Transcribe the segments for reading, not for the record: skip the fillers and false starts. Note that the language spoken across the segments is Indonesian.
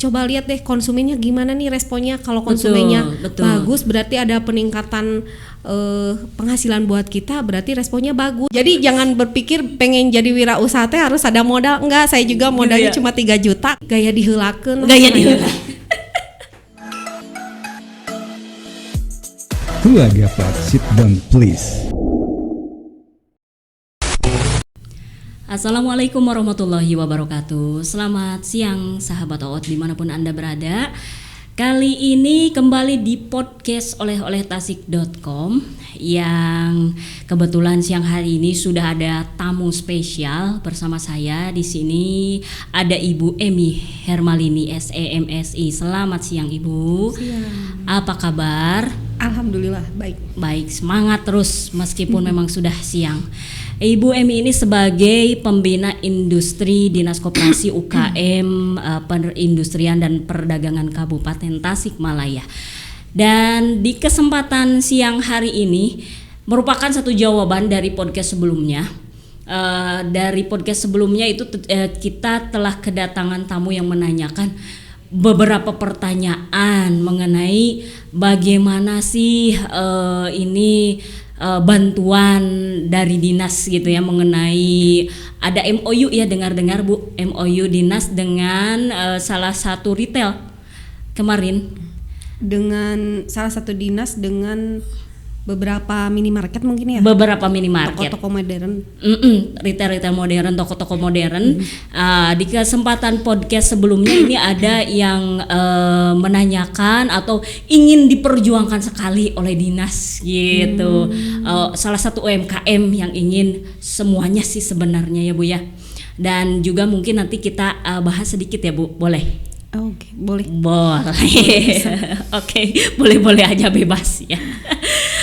coba lihat deh konsumennya gimana nih responnya. Kalau konsumennya betul. bagus berarti ada peningkatan penghasilan buat kita, berarti responnya bagus. Jadi jangan berpikir pengen jadi wirausaha teh harus ada modal. Enggak, saya juga modalnya gitu ya? cuma 3 juta. Gaya diheulakeun. Keluarga Pak, sit down please. Assalamualaikum warahmatullahi wabarakatuh. Selamat siang sahabat OOT dimanapun Anda berada. Kali ini kembali di podcast oleh tasik.com yang kebetulan siang hari ini sudah ada tamu spesial bersama saya. Di sini ada Ibu Emy Hermalini SEMSI. Selamat siang Ibu. Siang. Apa kabar? Alhamdulillah baik. Baik, semangat terus meskipun memang sudah siang. Ibu Emy ini sebagai pembina industri Dinas Koperasi UKM Perindustrian dan Perdagangan Kabupaten Tasikmalaya. Dan di kesempatan siang hari ini merupakan satu jawaban dari podcast sebelumnya. Dari podcast sebelumnya itu kita telah kedatangan tamu yang menanyakan beberapa pertanyaan mengenai bagaimana sih ini bantuan dari dinas gitu ya, mengenai ada MOU ya, dengar-dengar Bu, MOU dinas dengan salah satu retail kemarin, dengan salah satu dinas dengan beberapa minimarket mungkin ya, beberapa minimarket, toko-toko modern, retail modern, toko-toko modern. Di kesempatan podcast sebelumnya ini ada yang menanyakan atau ingin diperjuangkan sekali oleh dinas gitu. Salah satu UMKM yang ingin semuanya sih sebenarnya ya Bu ya. Dan juga mungkin nanti kita bahas sedikit ya Bu, boleh? Oke, boleh. Oke, boleh aja, bebas ya.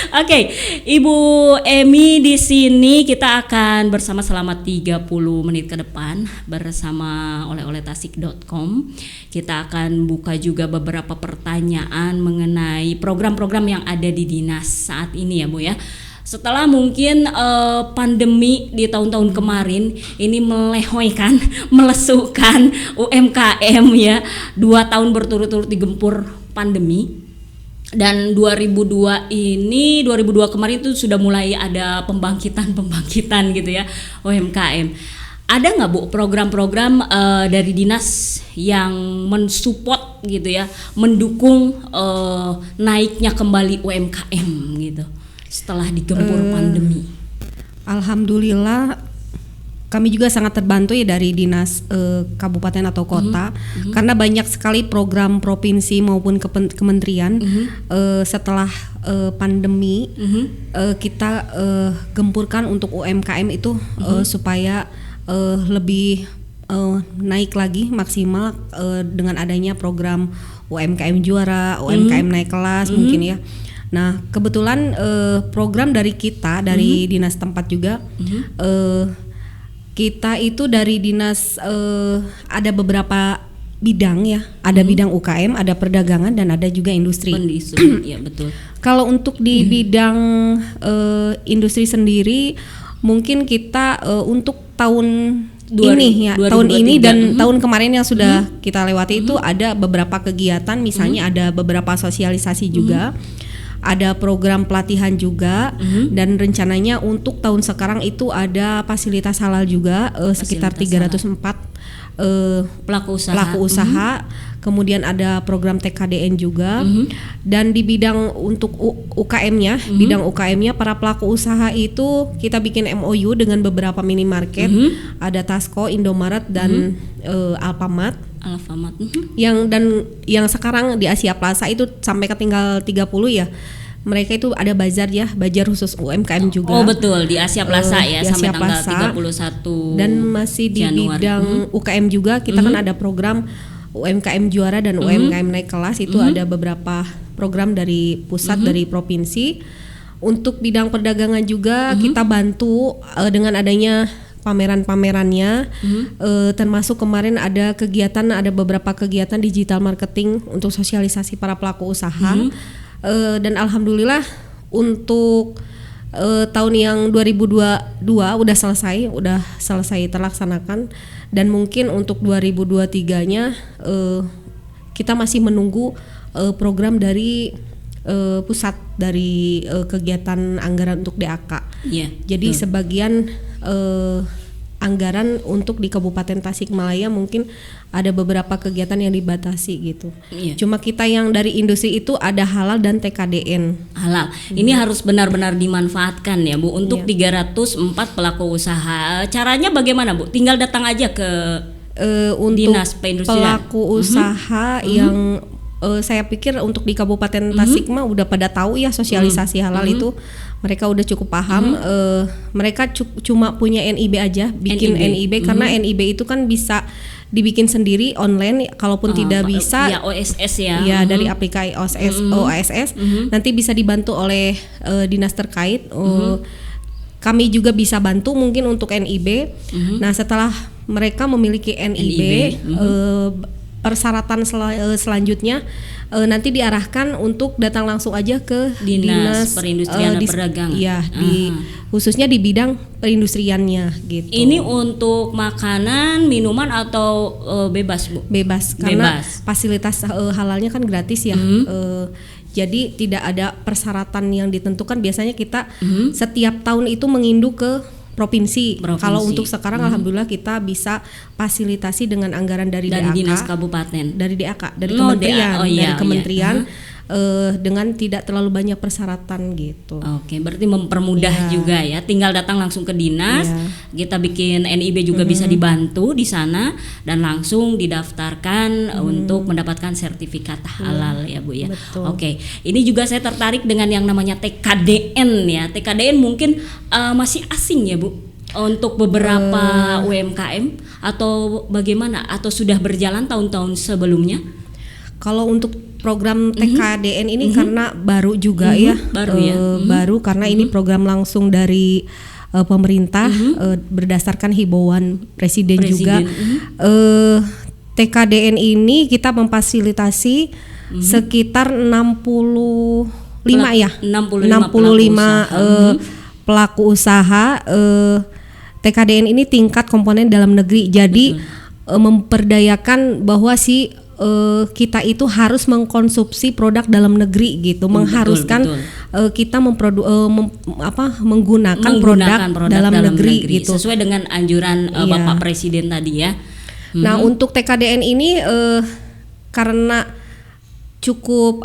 Oke, Ibu Emy di sini kita akan bersama selama 30 menit ke depan bersama oleh tasik.com. Kita akan buka juga beberapa pertanyaan mengenai program-program yang ada di dinas saat ini ya Bu ya. Setelah mungkin pandemi di tahun-tahun kemarin ini melehoikan, melesukan UMKM ya, 2 tahun berturut-turut digempur pandemi. Dan 2002 kemarin itu sudah mulai ada pembangkitan gitu ya UMKM. Ada nggak Bu program-program dari dinas yang mensupport gitu ya, mendukung naiknya kembali UMKM gitu setelah digempur pandemi? Alhamdulillah kami juga sangat terbantu ya dari dinas kabupaten atau kota, karena banyak sekali program provinsi maupun kementerian setelah pandemi kita gempurkan untuk UMKM itu supaya lebih naik lagi maksimal dengan adanya program UMKM juara, UMKM naik kelas mungkin ya. Nah kebetulan program dari kita dari dinas tempat juga kita itu dari dinas ada beberapa bidang ya, ada bidang UKM, ada perdagangan dan ada juga industri. Ya betul. Kalau untuk di bidang industri sendiri, mungkin kita untuk tahun ini ya, 2023. Tahun ini dan tahun kemarin yang sudah kita lewati itu ada beberapa kegiatan, misalnya ada beberapa sosialisasi juga. Ada program pelatihan juga dan rencananya untuk tahun sekarang itu ada fasilitas halal juga sekitar 304 pelaku usaha. Kemudian ada program TKDN juga dan di bidang untuk UKM-nya, bidang UKM-nya para pelaku usaha itu kita bikin MOU dengan beberapa minimarket, ada Tasco, Indomaret dan Alfamart. Yang sekarang di Asia Plaza itu sampai ketinggal 30 ya. Mereka itu ada bazar ya, bazar khusus UMKM juga. Oh betul, di Asia Plaza ya, di sampai Asia tanggal Plaza. 31 Dan masih di Januari. bidang UKM juga kita kan ada program UMKM juara dan UMKM naik kelas itu ada beberapa program dari pusat, dari provinsi. Untuk bidang perdagangan juga kita bantu dengan adanya pameran-pamerannya, termasuk kemarin ada beberapa kegiatan digital marketing untuk sosialisasi para pelaku usaha. Dan alhamdulillah untuk tahun yang 2022 udah selesai terlaksanakan, dan mungkin untuk 2023-nya kita masih menunggu program dari pusat dari kegiatan anggaran untuk DAK. Iya, Jadi sebagian anggaran untuk di Kabupaten Tasikmalaya mungkin ada beberapa kegiatan yang dibatasi gitu. Iya. Cuma kita yang dari industri itu ada halal dan TKDN. halal. Ini harus benar-benar dimanfaatkan ya Bu untuk 304 pelaku usaha. Caranya bagaimana Bu? Tinggal datang aja ke Untuk Dinas Perindustrian. pelaku usaha yang saya pikir untuk di Kabupaten Tasik mah udah pada tahu ya sosialisasi halal itu mereka udah cukup paham. Mereka cuma punya NIB aja, bikin NIB karena NIB itu kan bisa dibikin sendiri online. Kalaupun tidak bisa ya OSS ya. Ya dari aplikasi OSS nanti bisa dibantu oleh dinas terkait. Kami juga bisa bantu mungkin untuk NIB. Nah setelah mereka memiliki NIB, persyaratan selanjutnya nanti diarahkan untuk datang langsung aja ke Dinas Perindustrian dan Perdagangan. Iya, khususnya di bidang perindustriannya gitu. Ini untuk makanan, minuman atau bebas Bu? Bebas karena fasilitas halalnya kan gratis ya. Jadi tidak ada persyaratan yang ditentukan. Biasanya kita setiap tahun itu mengindu ke provinsi. Kalau untuk sekarang alhamdulillah kita bisa fasilitasi dengan anggaran dari DAK, dinas kabupaten, dari DAK, dari kementerian, dari kementerian. Iya. Dengan tidak terlalu banyak persyaratan gitu. Oke, berarti mempermudah juga ya. Tinggal datang langsung ke dinas, kita bikin NIB juga bisa dibantu di sana dan langsung didaftarkan untuk mendapatkan sertifikat halal ya Bu ya. Betul. Oke, ini juga saya tertarik dengan yang namanya TKDN ya. TKDN mungkin masih asing ya Bu untuk beberapa UMKM atau bagaimana, atau sudah berjalan tahun-tahun sebelumnya? Kalau untuk program TKDN ini karena baru juga ya, baru karena ini program langsung dari pemerintah berdasarkan himbauan presiden juga. TKDN ini kita memfasilitasi sekitar 65 pelaku usaha. TKDN ini tingkat komponen dalam negeri, jadi memperdayakan bahwa kita itu harus mengkonsumsi produk dalam negeri gitu, mengharuskan kita menggunakan produk dalam negeri gitu, sesuai dengan anjuran Bapak Presiden tadi ya. Nah untuk TKDN ini karena cukup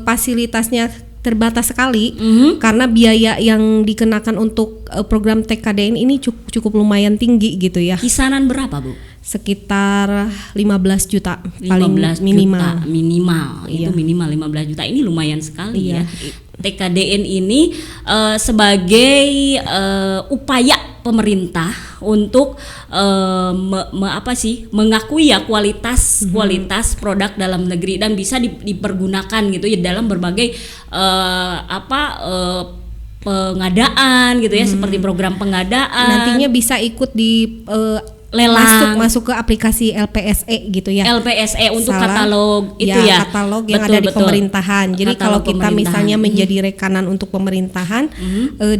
fasilitasnya terbatas sekali, karena biaya yang dikenakan untuk program TKDN ini cukup lumayan tinggi gitu ya. Kisaran berapa Bu? Sekitar 15 juta 15 paling minimal. Itu minimal 15 juta. Ini lumayan sekali ya. TKDN ini sebagai upaya pemerintah untuk mengakui ya kualitas produk dalam negeri dan bisa dipergunakan gitu ya dalam berbagai pengadaan gitu ya, seperti program pengadaan. Nantinya bisa ikut di lelang, masuk ke aplikasi LPSE gitu ya. LPSE untuk katalog itu ya. Katalog yang ada di pemerintahan. Jadi kalau kita misalnya menjadi rekanan untuk pemerintahan,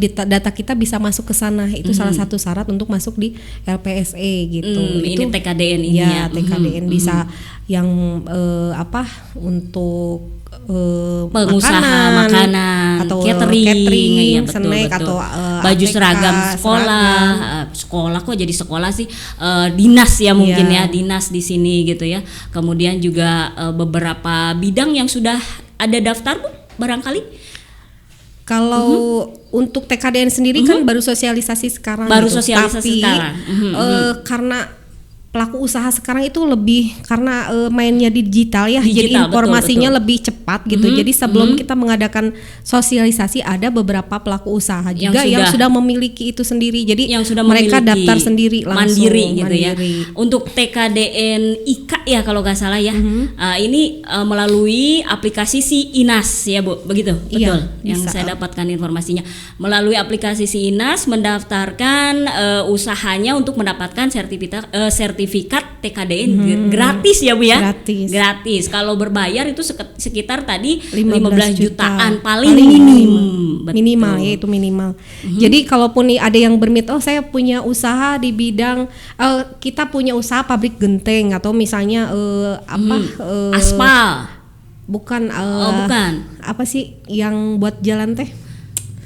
data kita bisa masuk ke sana. Itu salah satu syarat untuk masuk di LPSE gitu. Itu ini TKDN ini ya. TKDN bisa yang untuk pengusaha makanan atau catering, snack atau baju seragam sekolah kok jadi sekolah sih, dinas ya mungkin ya, dinas di sini gitu ya. Kemudian juga beberapa bidang yang sudah ada daftar Bu barangkali. Kalau untuk TKDN sendiri kan baru sosialisasi sekarang. Tapi karena pelaku usaha sekarang itu lebih karena mainnya di digital ya, jadi informasinya lebih cepat gitu. Jadi sebelum kita mengadakan sosialisasi ada beberapa pelaku usaha juga yang sudah memiliki itu sendiri. Jadi yang sudah mereka daftar sendiri langsung mandiri gitu ya. Untuk TKDN IKA ya kalau nggak salah ya. Ini melalui aplikasi Si Inas ya Bu, begitu? Betul. Yang saya dapatkan informasinya melalui aplikasi Si Inas mendaftarkan usahanya untuk mendapatkan sertifikat sertifikat TKDN gratis ya Bu ya? Gratis. Gratis. Kalau berbayar itu sekitar tadi 15 jutaan juta. paling minim. Minimal ya, itu minimal. Jadi kalaupun nih ada yang bermit, oh saya punya usaha di bidang kita punya usaha pabrik genteng atau misalnya aspal. Bukan Bukan. apa sih yang buat jalan teh?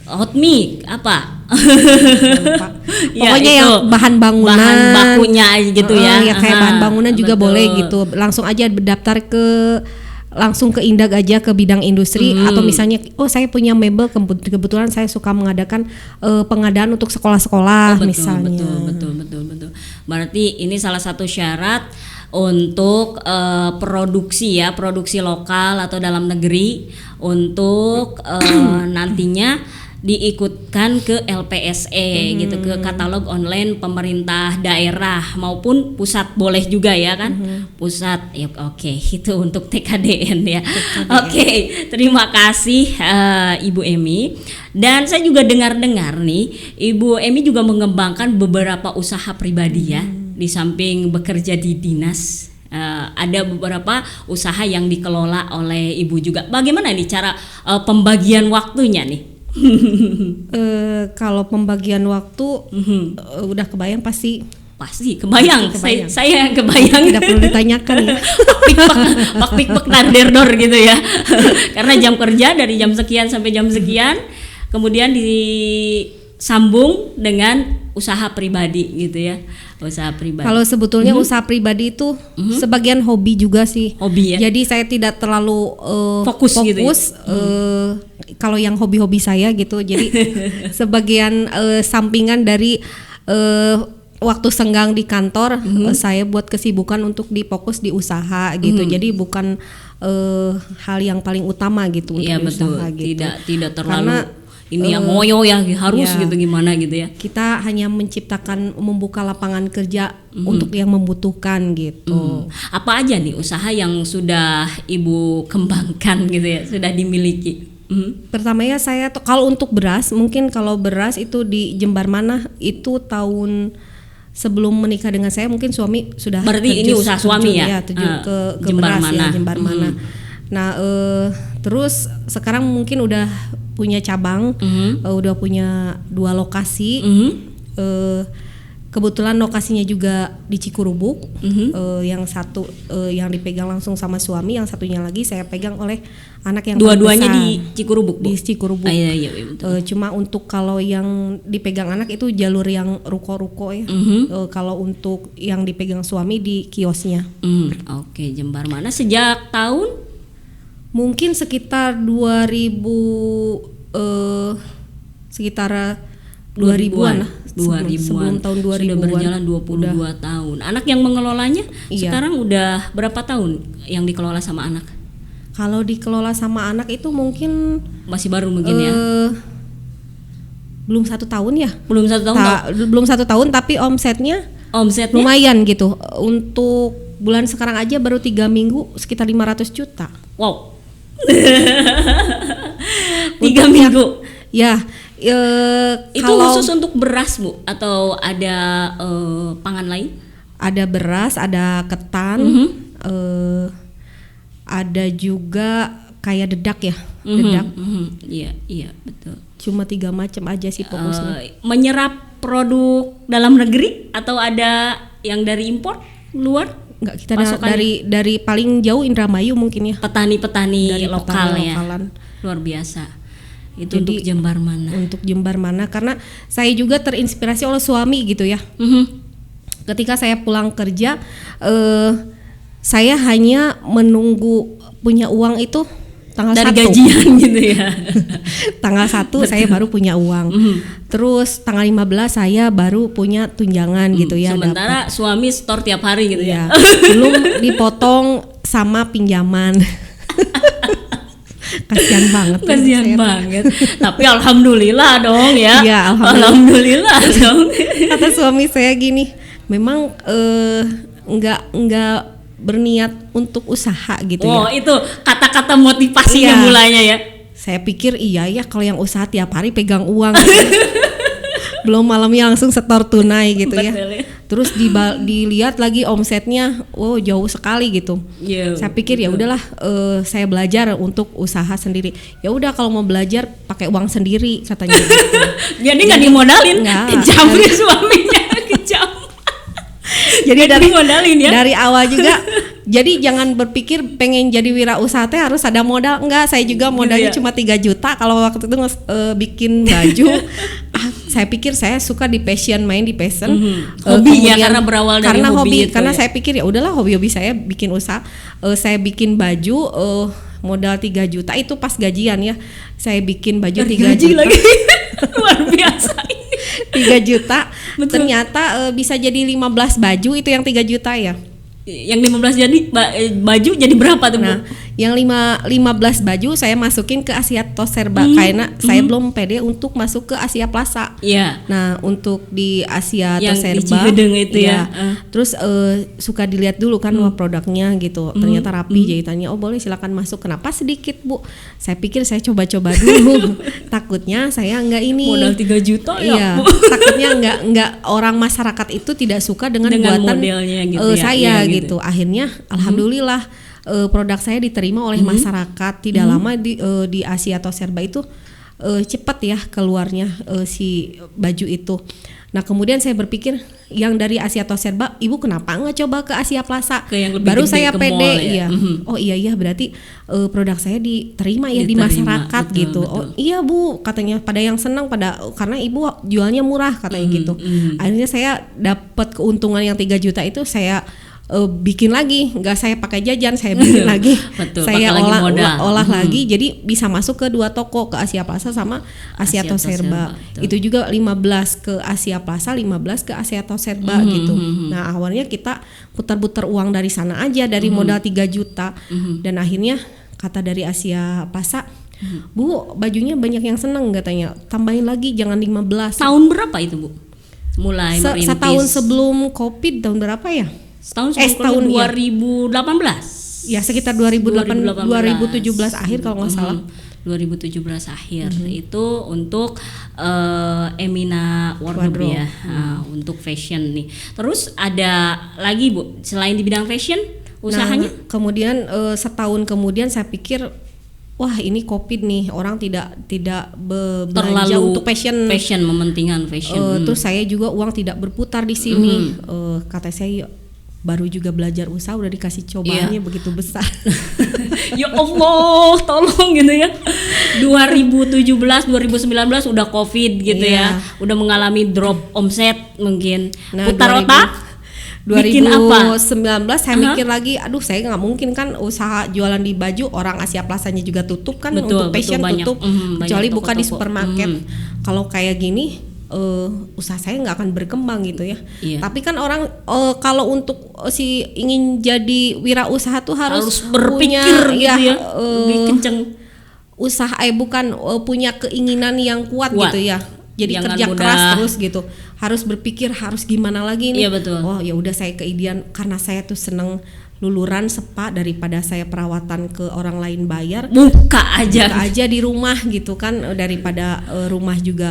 Hot mic apa? Pokoknya ya, yang bahan bangunan, bahan bakunya gitu ya. Ya kayak bahan bangunan juga betul. boleh gitu. Langsung aja berdaftar langsung ke Indag aja ke bidang industri atau misalnya saya punya mebel, kebetulan saya suka mengadakan pengadaan untuk sekolah-sekolah misalnya. Betul. Berarti ini salah satu syarat untuk produksi lokal atau dalam negeri untuk nantinya diikutkan ke LPSE gitu, ke katalog online pemerintah daerah maupun pusat boleh juga ya kan, pusat ya. Oke, itu untuk TKDN ya. Oke, terima kasih Ibu Emi. Dan saya juga dengar-dengar nih Ibu Emi juga mengembangkan beberapa usaha pribadi ya, di samping bekerja di dinas. Ada beberapa usaha yang dikelola oleh Ibu juga. Bagaimana nih cara pembagian waktunya nih? Kalau pembagian waktu udah kebayang pasti kebayang. Saya yang kebayang. Tidak perlu ditanyakan ya. Pak narderdor gitu ya. Karena jam kerja dari jam sekian sampai jam sekian, kemudian disambung dengan usaha pribadi gitu ya. Usaha pribadi. Kalau sebetulnya usaha pribadi itu sebagian hobi juga sih. Hobi ya. Jadi saya tidak terlalu fokus gitu ya? Kalau yang hobi-hobi saya gitu. Jadi sebagian sampingan dari waktu senggang di kantor saya buat kesibukan untuk difokus di usaha gitu. Jadi bukan hal yang paling utama gitu untuk usaha gitu. Tidak terlalu ini yang ngoyo ya harus gitu gimana gitu ya. Kita hanya membuka lapangan kerja untuk yang membutuhkan gitu. Apa aja nih usaha yang sudah Ibu kembangkan gitu ya, sudah dimiliki? Pertama ya saya kalau untuk beras, mungkin kalau beras itu di Jembar Mana itu tahun sebelum menikah dengan saya mungkin suami sudah. Berarti ini usaha suami ya? Terjun ke Jembar beras Mana. Ya, Jembar Mana. Nah terus sekarang mungkin udah punya cabang, udah punya 2 lokasi. Kebetulan lokasinya juga di Cikurubuk. Yang satu yang dipegang langsung sama suami, yang satunya lagi saya pegang oleh anak yang dua-duanya di Cikurubuk. Di Cikurubuk. Iya, betul. Cuma untuk kalau yang dipegang anak itu jalur yang ruko-ruko ya. Kalau untuk yang dipegang suami di kiosnya. Oke, Jembar Mana sejak tahun? Mungkin sekitar 2000-an lah. 2000-an. Sebelum tahun 2000-an. Sudah berjalan 22 tahun. Anak yang mengelolanya sekarang udah berapa tahun yang dikelola sama anak? Kalau dikelola sama anak itu mungkin masih baru mungkin ya. Belum 1 tahun ya. Belum 1 tahun. Belum 1 tahun tapi omsetnya lumayan gitu. Untuk bulan sekarang aja baru 3 minggu sekitar 500 juta. Wow. 3 minggu. Ya. Itu khusus untuk beras Bu atau ada pangan lain? Ada beras, ada ketan, ada juga kayak dedak ya, dedak. Iya betul. Cuma 3 macam aja sih fokusnya. Menyerap produk dalam negeri atau ada yang dari impor luar? Enggak, kita dari paling jauh Indramayu mungkin ya. Petani-petani lokal ya. Lokalan. Luar biasa. Itu jadi, untuk Jembar Mana. Untuk Jembar Mana karena saya juga terinspirasi oleh suami gitu ya. Ketika saya pulang kerja, saya hanya menunggu punya uang itu tanggal 1. Dari gajian gitu ya. Tanggal 1 saya baru punya uang. Terus tanggal 15 saya baru punya tunjangan gitu ya. Sementara suami store tiap hari gitu ya. Belum dipotong sama pinjaman. Kasihan banget. Tapi alhamdulillah dong ya. Iya, alhamdulillah dong. Kata suami saya gini, memang enggak berniat untuk usaha gitu ya. Oh, itu kata-kata motivasinya mulanya ya. Saya pikir iya ya kalau yang usaha tiap hari pegang uang. belum malamnya langsung setor tunai gitu ya. Betul ya. Terus dilihat lagi omsetnya, wow jauh sekali gitu. Iya, Saya pikir ya udahlah, saya belajar untuk usaha sendiri. Ya udah kalau mau belajar pakai uang sendiri katanya gitu. Jadi nggak dimodalin, Nggak. kejam ya suaminya, kejam. Jadi dari modalin ya. dari awal juga. Jadi jangan berpikir pengen jadi wirausaha teh harus ada modal. Enggak, saya juga modalnya Gitu ya? cuma 3 juta kalau waktu itu bikin baju. Saya pikir saya suka di passion, main di passion. Hobi ya, karena berawal dari karena hobi itu karena ya? saya pikir ya udahlah hobi saya bikin usaha. Saya bikin baju modal 3 juta itu pas gajian ya. Saya bikin baju 3 Gaji juta. lagi. Luar biasa ini. 3 juta. Betul. Ternyata bisa jadi 15 baju itu yang 3 juta ya. Yang 15 jadi baju jadi berapa tuh, Bu? Nah, yang 15 baju saya masukin ke Asia Tos Serba karena saya belum pede untuk masuk ke Asia Plaza. Iya. Nah, untuk di Asia Yang Tos di Serba Cihideng itu ya. Terus suka dilihat dulu kan wah produknya gitu. Ternyata rapi jahitannya. Oh, boleh silakan masuk. Kenapa sedikit, Bu? Saya pikir saya coba-coba dulu. Takutnya saya enggak ini. Modal 3 juta ya, Iya, Bu. takutnya enggak orang masyarakat itu tidak suka dengan buatan modelnya gitu ya. saya Iya, gitu. Akhirnya alhamdulillah produk saya diterima oleh masyarakat. Tidak lama di Asia Tos Serba itu cepat ya keluarnya si baju itu. Nah kemudian saya berpikir yang dari Asia Tos Serba, ibu kenapa nggak coba ke Asia Plaza? Ke yang lebih Baru gede, saya ke pede, mall ya. iya. Oh iya berarti produk saya diterima ya di Diterima, masyarakat betul, gitu. betul. Oh iya Bu, katanya pada yang senang karena ibu jualnya murah katanya gitu. Akhirnya saya dapat keuntungan yang 3 juta itu saya bikin lagi, nggak saya pakai jajan, saya bikin lagi. Betul, Saya pakai lagi modal. olah lagi, jadi bisa masuk ke 2 toko, ke Asia Plaza sama Asia Tos Serba. Itu juga 15 ke Asia Plaza, 15 ke Asia Tos Serba gitu. Nah awalnya kita putar-putar uang dari sana aja, dari modal 3 juta. Dan akhirnya kata dari Asia Plaza, Bu bajunya banyak yang seneng katanya, tambahin lagi jangan 15. Tahun berapa itu, Bu? Mulai merintis. Setahun sebelum Covid, tahun berapa ya? Setahun setahun, sebelum ya. 2018. Ya sekitar 2017 akhir kalau nggak salah. 2017 akhir itu untuk Emina Wardrobe ya, untuk fashion nih. Terus ada lagi Bu selain di bidang fashion usahanya? Nah, kemudian setahun kemudian saya pikir wah ini Covid nih, orang tidak belanja Terlalu untuk fashion, mementingkan fashion. terus saya juga uang tidak berputar di sini. Kata saya baru juga belajar usaha udah dikasih cobaannya begitu besar. Ya Allah, tolong gitu ya. 2017, 2019 udah Covid gitu ya. Udah mengalami drop omset mungkin. Nah, Putar otak. 2019 saya mikir lagi, aduh saya nggak mungkin kan usaha jualan di baju, orang Asia Plaza-nya juga tutup kan, untuk fashion banyak, tutup, banyak kecuali buka di toko-toko. supermarket. Kalau kayak gini usaha saya nggak akan berkembang gitu ya. Iya. Tapi kan orang kalau untuk si ingin jadi wirausaha tuh harus berpikir punya, gitu ya, lebih kenceng. Usaha bukan punya keinginan yang kuat Kuat. gitu ya. Jadi Jangan kerja mudah. keras terus gitu. Harus berpikir harus gimana lagi nih. Iya, betul. Oh ya udah saya keidean karena saya tuh seneng luluran spa daripada saya perawatan ke orang lain bayar. Buka aja di rumah gitu kan, daripada rumah juga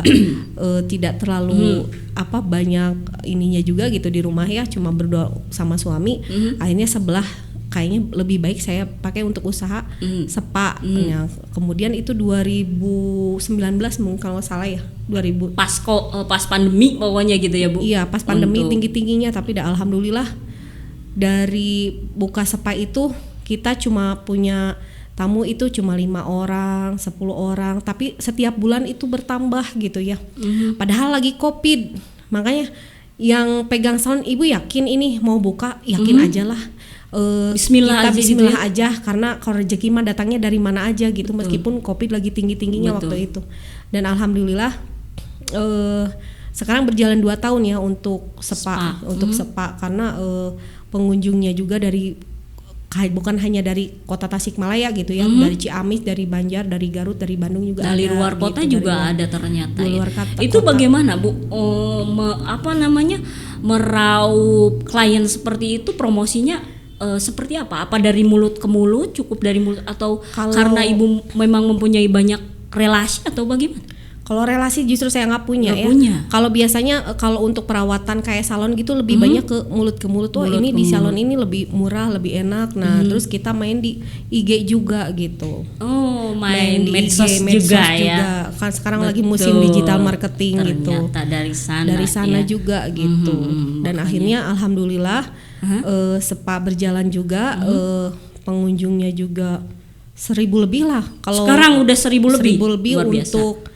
tidak terlalu banyak ininya juga gitu di rumah ya, cuma berdua sama suami. Akhirnya sebelah kayaknya lebih baik saya pakai untuk usaha spa. Nah, kemudian itu 2019 mungkin kalau nggak salah ya, 2000 pas pandemi pokoknya gitu ya Bu. Iya, pas pandemi tinggi-tingginya, tapi alhamdulillah dari buka spa itu kita cuma punya tamu itu cuma 5 orang, 10 orang, tapi setiap bulan itu bertambah gitu ya. Padahal lagi Covid. Makanya yang pegang salon, ibu yakin ini mau buka, yakin aja lah. Bismillah kita aja bismillah gitu ya. aja, karena kalau rezeki mah datangnya dari mana aja gitu. Meskipun Covid lagi tinggi-tingginya waktu itu. Dan alhamdulillah sekarang berjalan 2 tahun ya untuk spa. Untuk spa karena pengunjungnya juga bukan hanya dari kota Tasikmalaya gitu ya, dari Ciamis, dari Banjar, dari Garut, dari Bandung juga dari ada, luar kota gitu, juga dari ada ternyata ya. luar kota. Itu bagaimana Bu meraup klien seperti itu, promosinya seperti apa? Apa dari mulut ke mulut, cukup dari mulut, atau karena ibu memang mempunyai banyak relasi atau bagaimana? Kalau relasi justru saya nggak punya. Kalau biasanya kalau untuk perawatan kayak salon gitu lebih banyak ke mulut ke mulut. Ini di salon ini lebih murah, lebih enak. Nah, terus kita main di IG juga gitu. Oh, main di medsos juga ya. Kan sekarang lagi musim digital marketing gitu. Ternyata dari sana ya. juga gitu. Dan akhirnya alhamdulillah spa berjalan juga, pengunjungnya juga 1.000 lebih lah. Kalau sekarang udah 1.000 lebih. 1.000 lebih untuk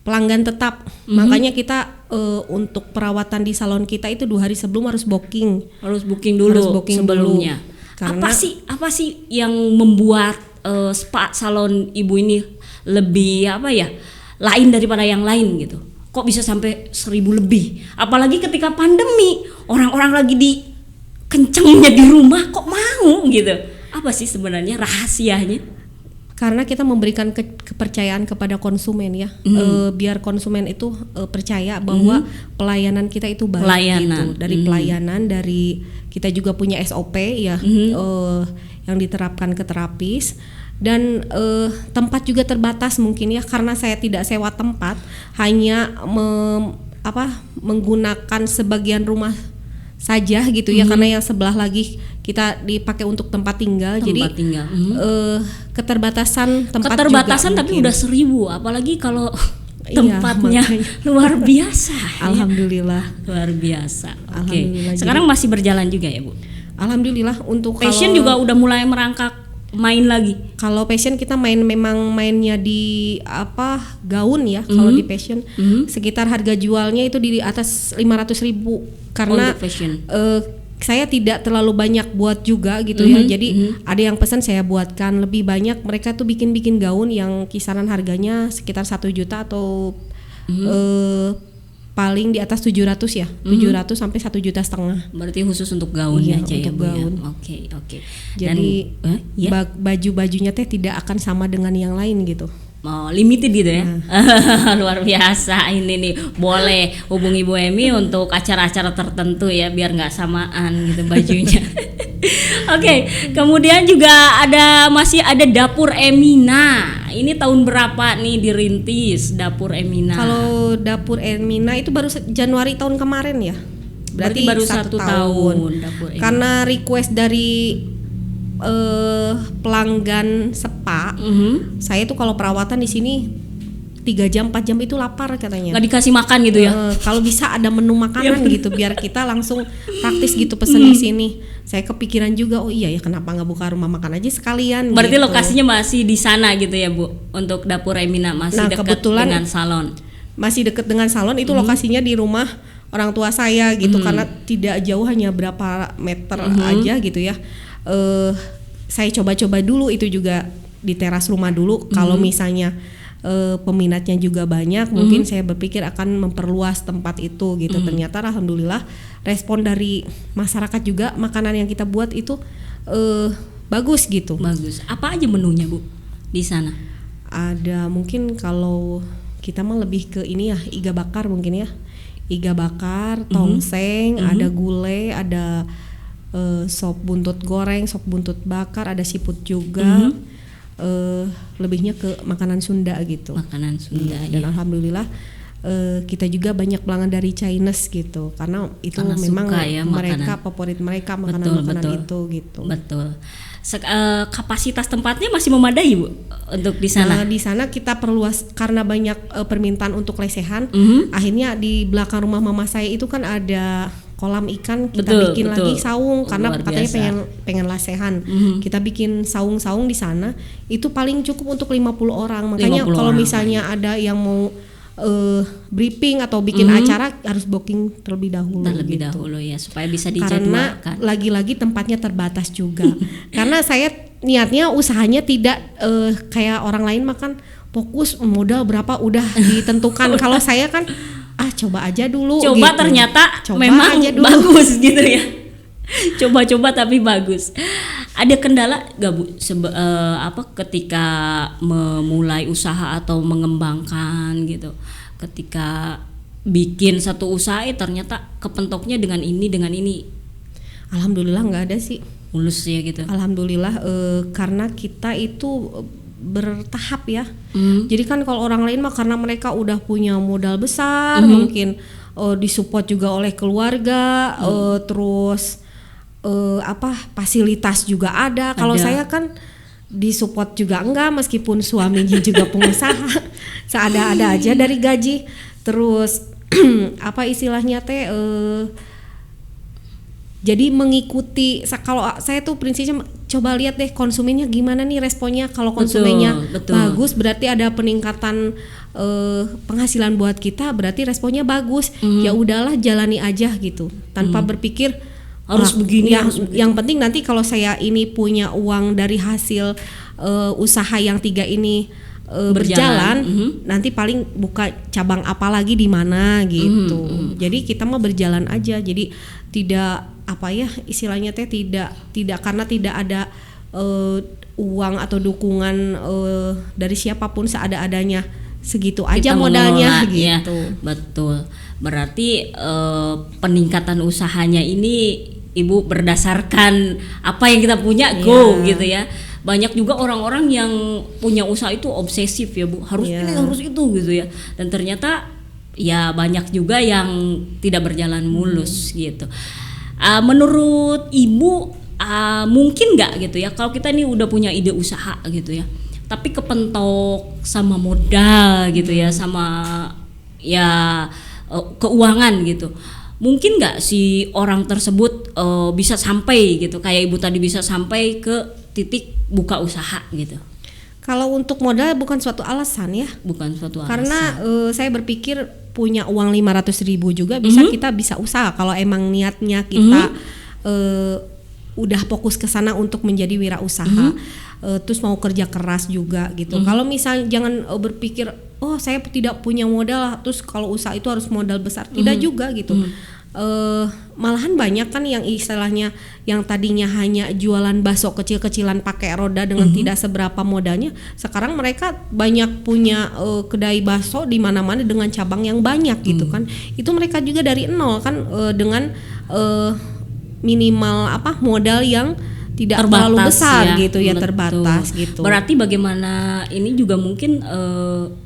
pelanggan tetap. Makanya kita untuk perawatan di salon kita itu 2 hari sebelum harus booking dulu sebelumnya. Karena apa sih yang membuat spa salon ibu ini lebih lain daripada yang lain gitu? Kok bisa sampai 1.000 lebih? Apalagi ketika pandemi, orang-orang lagi kencengnya di rumah kok mau gitu. Apa sih sebenarnya rahasianya? Karena kita memberikan kepercayaan kepada konsumen ya, biar konsumen itu percaya bahwa pelayanan kita itu baik gitu. Dari pelayanan, dari kita juga punya SOP ya, yang diterapkan ke terapis. Dan tempat juga terbatas mungkin ya, karena saya tidak sewa tempat, hanya menggunakan sebagian rumah saja gitu ya, karena yang sebelah lagi kita dipakai untuk tempat tinggal. Keterbatasan tempat juga tapi udah 1.000, apalagi kalau tempatnya luar biasa. Alhamdulillah. Luar biasa. Oke. Sekarang masih berjalan juga ya, Bu? Alhamdulillah. Untuk passion juga udah mulai merangkak main lagi. Kalau passion kita memang mainnya di gaun ya. Kalau di passion sekitar harga jualnya itu di atas 500.000 karena saya tidak terlalu banyak buat juga gitu ya. Jadi ada yang pesan saya buatkan. Lebih banyak mereka tuh bikin gaun yang kisaran harganya sekitar 1 juta atau paling di atas 700 ya. 700 sampai 1,5 juta. Berarti khusus untuk gaunnya aja ya, Bu gaun. Ya. Oke. Jadi baju-bajunya tidak akan sama dengan yang lain gitu. Limited gitu ya. Luar biasa ini nih. Boleh hubungi Bu Emi untuk acara-acara tertentu ya, biar nggak samaan gitu bajunya. Oke. Kemudian juga masih ada Dapur Emina. Ini tahun berapa nih dirintis Dapur Emina? Kalau Dapur Emina itu baru Januari tahun kemarin ya. Berarti baru 1 tahun Dapur Emina. Karena request dari pelanggan spa, saya tuh kalau perawatan di sini 3 jam 4 jam itu lapar katanya. Nggak dikasih makan gitu ya? Kalau bisa ada menu makanan gitu biar kita langsung praktis gitu pesen di sini. Saya kepikiran juga, kenapa nggak buka rumah makan aja sekalian. Berarti gitu. Lokasinya masih di sana gitu ya, Bu? Untuk Dapur Emina masih dekat dengan salon. Masih dekat dengan salon, itu lokasinya di rumah orang tua saya gitu, karena tidak jauh, hanya berapa meter aja gitu ya. Saya coba-coba dulu itu juga di teras rumah dulu. Kalau misalnya peminatnya juga banyak, mungkin saya berpikir akan memperluas tempat itu gitu. Ternyata alhamdulillah respon dari masyarakat juga, makanan yang kita buat itu bagus gitu. Bagus. Apa aja menunya, Bu, di sana? Ada mungkin kalau kita mah lebih ke ini ya, iga bakar mungkin ya. Iga bakar, tongseng, ada gulai, ada sop buntut goreng, sop buntut bakar, ada siput juga. Lebihnya ke makanan Sunda gitu. Makanan Sunda. Dan alhamdulillah kita juga banyak pelanggan dari Chinese gitu, karena itu memang mereka favorit mereka makanan itu gitu. Betul. Kapasitas tempatnya masih memadai, Bu, untuk di sana? Di sana kita perluas karena banyak permintaan untuk lesehan. Akhirnya di belakang rumah mama saya itu kan ada kolam ikan, kita bikin lagi saung karena katanya pengen lesehan. Kita bikin saung-saung di sana, itu paling cukup untuk 50 orang. Makanya kalau misalnya ada yang mau briefing atau bikin acara harus booking terlebih dahulu ya, supaya bisa dijadwalkan. Karena lagi-lagi tempatnya terbatas juga. Karena saya niatnya usahanya tidak kayak orang lain makan fokus modal berapa udah ditentukan. Kalau saya kan coba aja dulu. Coba gitu. Ternyata memang bagus gitu ya. Coba-coba tapi bagus. Ada kendala gak, Bu, ketika memulai usaha atau mengembangkan gitu? Ketika bikin satu usaha ternyata kepentoknya dengan ini. Alhamdulillah nggak ada sih. Mulus ya gitu. Alhamdulillah karena kita itu bertahap ya. Jadi kan kalau orang lain mah karena mereka udah punya modal besar, mungkin disupport juga oleh keluarga, terus fasilitas juga ada. Kalau saya kan disupport juga enggak, meskipun suaminya juga pengusaha, seada-ada aja dari gaji. Terus istilahnya teh jadi mengikuti, kalau saya tuh prinsipnya coba lihat deh konsumennya gimana nih responnya. Kalau konsumennya bagus berarti ada peningkatan penghasilan buat kita, berarti responnya bagus. Ya udahlah jalani aja gitu, tanpa berpikir harus begini. Yang penting nanti kalau saya ini punya uang dari hasil usaha yang 3 ini berjalan, nanti paling buka cabang apa lagi di mana gitu. Jadi kita mau berjalan aja. Jadi tidak istilahnya teh tidak karena tidak ada uang atau dukungan dari siapapun, seada-adanya segitu aja modalnya gitu. Ya, betul. Berarti peningkatan usahanya ini Ibu berdasarkan apa yang kita punya gitu ya. Banyak juga orang-orang yang punya usaha itu obsesif ya Bu, harus ini harus itu gitu ya. Dan ternyata ya banyak juga yang tidak berjalan mulus gitu. Menurut Ibu mungkin nggak gitu ya kalau kita ini udah punya ide usaha gitu ya, tapi kepentok sama modal gitu ya, sama ya keuangan gitu. Mungkin nggak si orang tersebut bisa sampai gitu kayak Ibu tadi, bisa sampai ke titik buka usaha gitu? Kalau untuk modal bukan suatu alasan ya. Bukan suatu alasan. Karena saya berpikir punya uang 500.000 juga kita bisa usaha kalau emang niatnya kita udah fokus ke sana untuk menjadi wirausaha. Terus mau kerja keras juga gitu. Kalau misalnya jangan berpikir saya tidak punya modal, terus kalau usaha itu harus modal besar. Tidak juga gitu. Malahan banyak kan yang istilahnya yang tadinya hanya jualan bakso kecil-kecilan pakai roda dengan tidak seberapa modalnya, sekarang mereka banyak punya kedai bakso di mana-mana dengan cabang yang banyak gitu kan. Itu mereka juga dari nol kan, dengan minimal modal yang tidak terbatas, terlalu besar ya, gitu ya. Betul. Terbatas gitu. Berarti bagaimana ini juga mungkin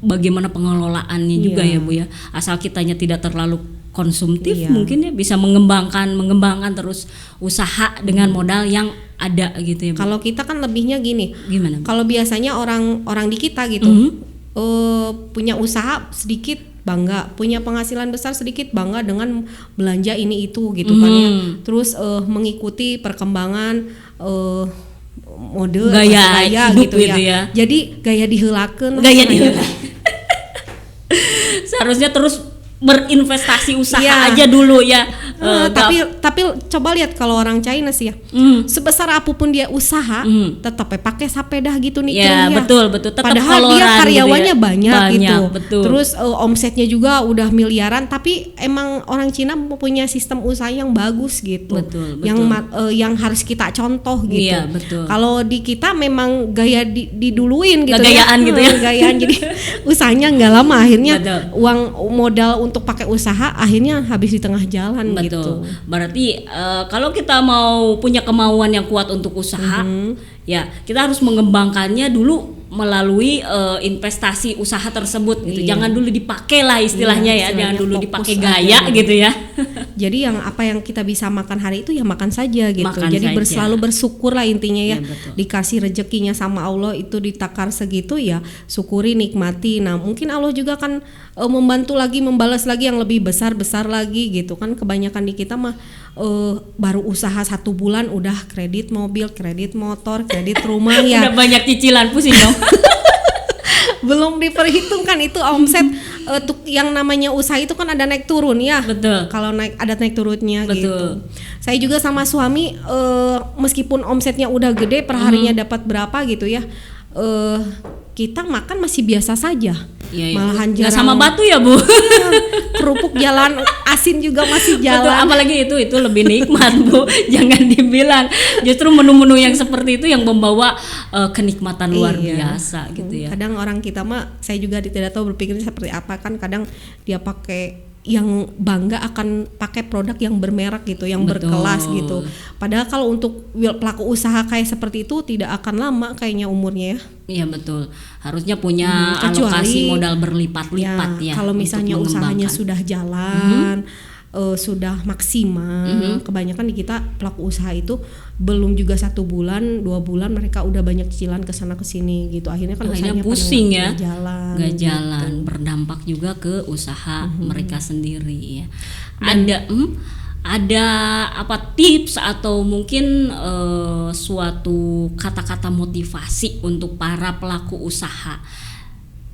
bagaimana pengelolaannya juga ya Bu ya. Asal kitanya tidak terlalu konsumtif, mungkin ya bisa mengembangkan terus usaha dengan modal yang ada gitu ya Bu. Kalau kita kan lebihnya gini. Gimana? Kalau biasanya orang di kita gitu punya usaha sedikit bangga, punya penghasilan besar sedikit bangga dengan belanja ini itu gitu kan ya. Terus mengikuti perkembangan mode gaya hidup gitu ya. Jadi gaya diheulakeun. Seharusnya terus berinvestasi usaha aja dulu ya. Tapi coba lihat kalau orang China sih ya, sebesar apapun dia usaha tetap pakai sepeda gitu nih ya. Betul tetap padahal dia karyawannya gitu ya. banyak gitu. Betul. Terus omsetnya juga udah miliaran, tapi emang orang Cina punya sistem usaha yang bagus gitu. Betul. Yang harus kita contoh gitu. Iya, betul. Kalau di kita memang gaya diduluin gitu, gayaan gitu ya. Gayaan jadi usahanya nggak lama, akhirnya uang modal untuk pakai usaha akhirnya habis di tengah jalan. Betul. Gitu. Berarti kalau kita mau punya kemauan yang kuat untuk usaha, ya kita harus mengembangkannya dulu melalui investasi usaha tersebut gitu. Jangan dulu dipakai lah istilahnya ya, jangan dulu dipakai gaya gitu ya. Jadi yang apa yang kita bisa makan hari itu ya makan saja gitu. Jadi selalu bersyukur lah intinya ya. Dikasih rezekinya sama Allah itu ditakar segitu ya, syukuri, nikmati. Nah, mungkin Allah juga kan membantu lagi, membalas lagi yang lebih besar lagi gitu kan. Kebanyakan di kita mah baru usaha 1 bulan udah kredit mobil, kredit motor, kredit rumah ya. Udah banyak cicilan, pusing dong. Belum diperhitungkan itu omset. Yang namanya usaha itu kan ada naik turun ya. Betul. Kalau ada naik turunnya gitu. Saya juga sama suami meskipun omsetnya udah gede, per harinya dapat berapa gitu ya, kita makan masih biasa saja. Malahan jarang. Sama batu ya Bu. Kerupuk jalan, asin juga masih jalan. Betul, apalagi itu lebih nikmat Bu. Jangan dibilang, justru menu-menu yang seperti itu yang membawa kenikmatan luar biasa gitu ya. Kadang orang kita mah, saya juga tidak tahu berpikirnya seperti apa kan. Kadang dia pakai yang bangga akan pakai produk yang bermerek gitu, yang Betul. berkelas gitu. Padahal kalau untuk pelaku usaha kayak seperti itu tidak akan lama kayaknya umurnya ya. Iya betul, harusnya punya Kecuali, alokasi modal berlipat-lipat ya. Kalau misalnya untuk usahanya mengembangkan. sudah jalan, sudah maksimal, kebanyakan di kita pelaku usaha itu belum juga 1 bulan, 2 bulan mereka udah banyak cicilan ke sana ke sini gitu. Akhirnya kan Akhirnya usahanya pusing ya, nggak jalan. nggak gitu. jalan, berdampak juga ke usaha mereka sendiri ya. Ada apa tips atau mungkin suatu kata-kata motivasi untuk para pelaku usaha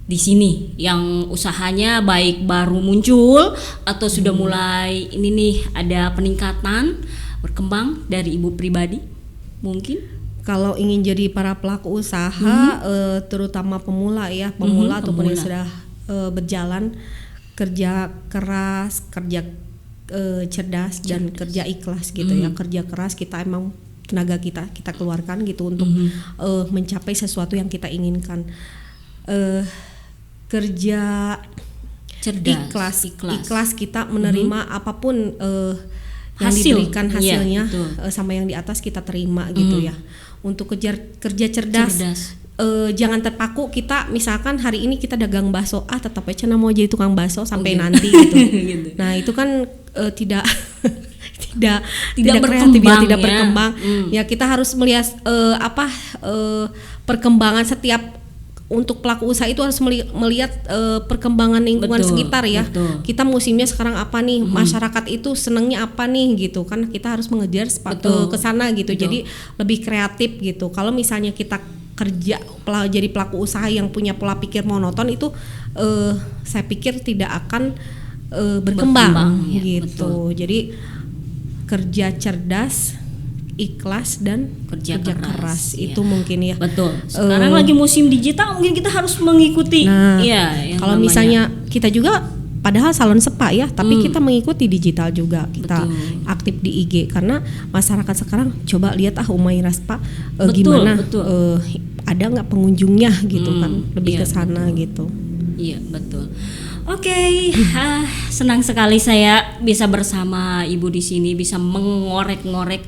di sini yang usahanya baik baru muncul atau sudah mulai ini nih ada peningkatan berkembang dari ibu pribadi mungkin? Kalau ingin jadi para pelaku usaha, terutama pemula ya, ataupun yang sudah berjalan, kerja keras, kerja cerdas dan kerja ikhlas gitu ya. Kerja keras, kita emang tenaga kita keluarkan gitu untuk mencapai sesuatu yang kita inginkan. Kerja cerdas, ikhlas kita menerima apapun yang diberikan hasilnya, sama yang di atas kita terima gitu ya. Untuk kerja cerdas. Jangan terpaku kita misalkan hari ini kita dagang bakso, tetap aja mau jadi tukang bakso sampai nanti gitu. Nah itu kan tidak kreatif ya, tidak berkembang. Ya kita harus melihat perkembangan setiap. Untuk pelaku usaha itu harus melihat perkembangan lingkungan sekitar ya. Kita musimnya sekarang apa nih, masyarakat itu senangnya apa nih gitu kan, kita harus mengejar ke sana gitu. Jadi lebih kreatif gitu. Kalau misalnya kita kerja jadi pelaku usaha yang punya pola pikir monoton itu saya pikir tidak akan berkembang ya, gitu. Jadi kerja cerdas, ikhlas dan kerja keras ya. Itu mungkin ya. Betul. Sekarang lagi musim digital, mungkin kita harus mengikuti. Nah, ya, kalau misalnya kita juga padahal salon spa ya, tapi kita mengikuti digital juga. Kita aktif di IG karena masyarakat sekarang coba lihat Umairah Spa gimana ada nggak pengunjungnya gitu kan, lebih ke sana gitu. Iya, betul. Oke, senang sekali saya bisa bersama Ibu di sini, bisa mengorek-ngorek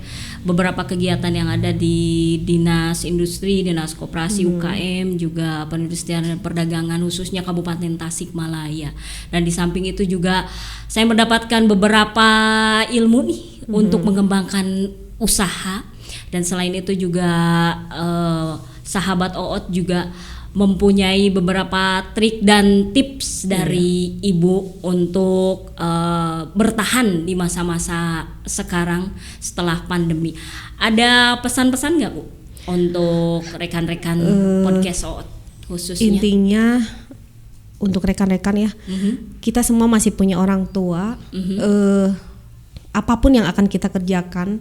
beberapa kegiatan yang ada di Dinas Industri, Dinas Koperasi UKM, juga Perindustrian dan Perdagangan khususnya Kabupaten Tasikmalaya. Dan di samping itu juga saya mendapatkan beberapa ilmu nih untuk mengembangkan usaha. Dan selain itu juga sahabat Oot juga mempunyai beberapa trik dan tips dari Ibu untuk bertahan di masa-masa sekarang setelah pandemi. Ada pesan-pesan nggak Bu untuk rekan-rekan podcast OOT khususnya? Intinya untuk rekan-rekan ya, kita semua masih punya orang tua. Apapun yang akan kita kerjakan,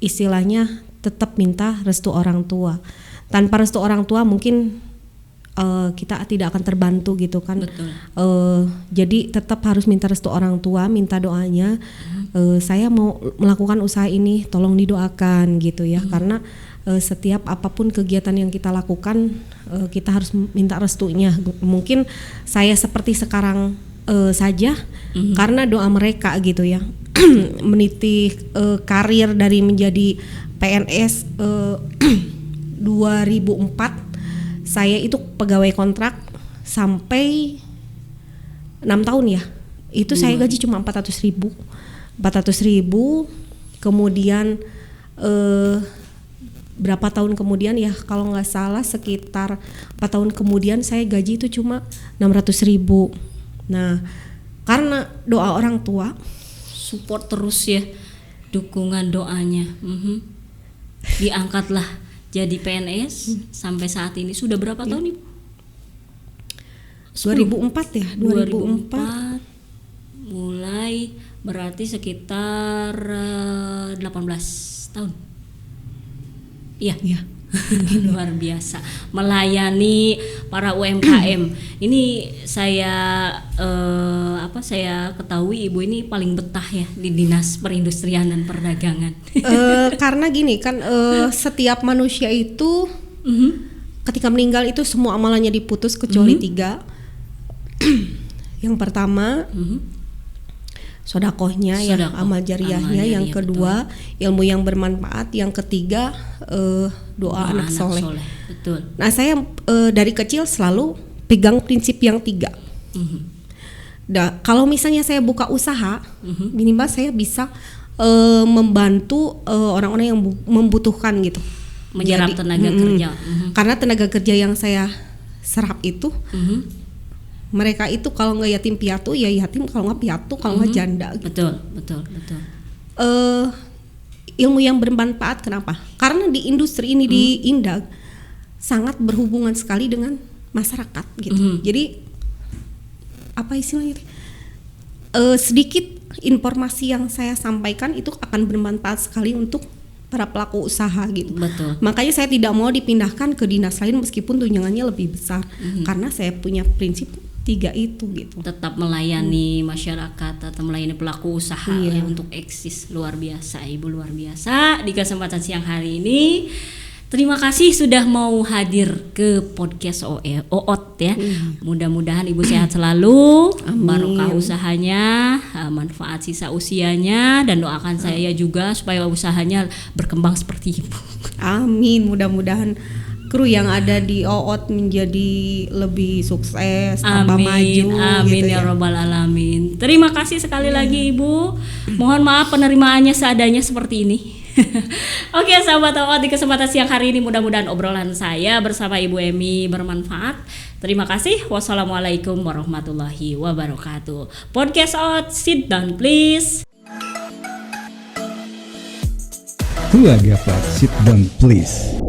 istilahnya tetap minta restu orang tua. Tanpa restu orang tua mungkin kita tidak akan terbantu gitu kan. Jadi tetap harus minta restu orang tua, minta doanya. Saya mau melakukan usaha ini, tolong didoakan gitu ya. Karena setiap apapun kegiatan yang kita lakukan, kita harus minta restunya. Mungkin saya seperti sekarang saja karena doa mereka gitu ya. Meniti karir dari menjadi PNS 2004 saya itu pegawai kontrak sampai 6 tahun ya. Itu saya gaji cuma 400.000. Kemudian berapa tahun kemudian ya, kalau nggak salah sekitar 4 tahun kemudian saya gaji itu cuma 600.000. Nah, karena doa orang tua, support terus ya, dukungan doanya, diangkatlah jadi PNS sampai saat ini. Sudah berapa tahun Ibu? 2004 ya, 2004 mulai, berarti sekitar 18 tahun. Iya. Luar biasa melayani para UMKM. Ini saya saya ketahui Ibu ini paling betah ya di Dinas Perindustrian dan Perdagangan. Karena gini kan, setiap manusia itu ketika meninggal itu semua amalannya diputus kecuali 3. Yang pertama sodakohnya ya, amal jariahnya. Yang kedua ilmu yang bermanfaat. Yang ketiga doa anak soleh. Betul. Nah saya dari kecil selalu pegang prinsip yang 3. Kalau misalnya saya buka usaha, minimal saya bisa membantu orang-orang yang membutuhkan gitu. Menyerap tenaga kerja. Karena tenaga kerja yang saya serap itu mereka itu kalau nggak yatim piatu ya yatim, kalau nggak piatu, kalau nggak janda gitu. Betul. Ilmu yang bermanfaat kenapa? Karena di industri ini di Indag sangat berhubungan sekali dengan masyarakat gitu. Jadi apa istilahnya? Sedikit informasi yang saya sampaikan itu akan bermanfaat sekali untuk para pelaku usaha gitu. Betul. Makanya saya tidak mau dipindahkan ke dinas lain meskipun tunjangannya lebih besar, karena saya punya prinsip 3 itu gitu. Tetap melayani masyarakat atau melayani pelaku usaha ya, untuk eksis. Luar biasa Ibu, luar biasa di kesempatan siang hari ini. Terima kasih sudah mau hadir ke podcast OOT ya. Mudah-mudahan Ibu sehat selalu, barokah usahanya, manfaat sisa usianya, dan doakan saya juga supaya usahanya berkembang seperti Ibu. Amin, mudah-mudahan kru yang ada di OOT menjadi lebih sukses, tambah maju. Amin gitu ya robbal alamin. Terima kasih sekali lagi Ibu. Mohon maaf penerimaannya seadanya seperti ini. Oke sahabat OOT, di kesempatan siang hari ini mudah-mudahan obrolan saya bersama Ibu Emi bermanfaat. Terima kasih. Wassalamualaikum warahmatullahi wabarakatuh. Podcast OOT, sit down please. Keluarga Pak, sit down please.